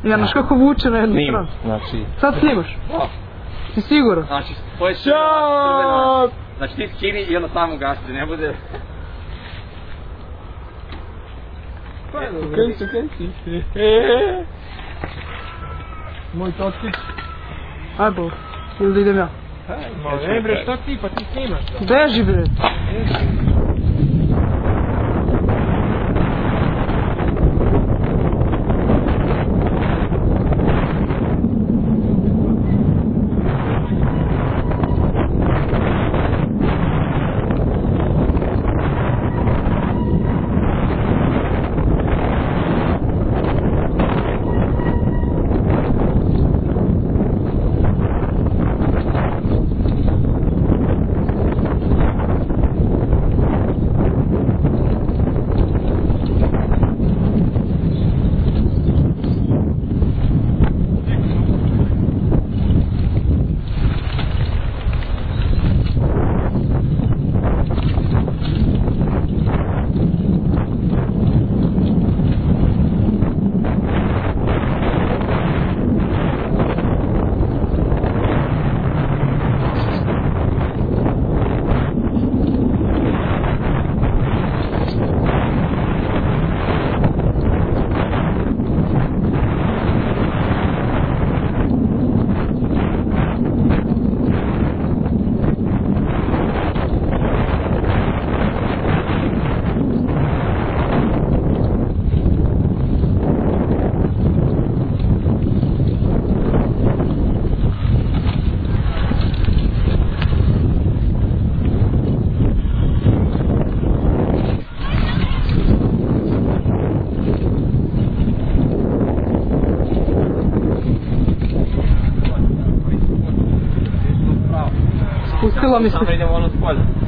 Ja, znaš kako vuče na jednu stranu. Znači... Sad snimaš? Da. Si siguran? Znači, to je crvena. Znači ti skini i onda tamo gasi, ne bude... Okej. Moj toksić. Aj bol, ili da idem ja? Ma ne bre, šta ti, pa ti snimaš. Beži bre.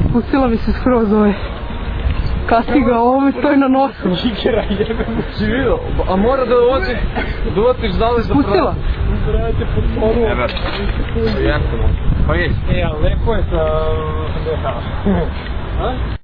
Spustila mi se skroz ovaj. Kaciga, ovo mi stoji na nosu. Čikera jebe mu si vidio, a mora da otiš dali za Spustila? Radite pod poru. Evo, jeste mu. Pa je. Ali lepo je sa DH.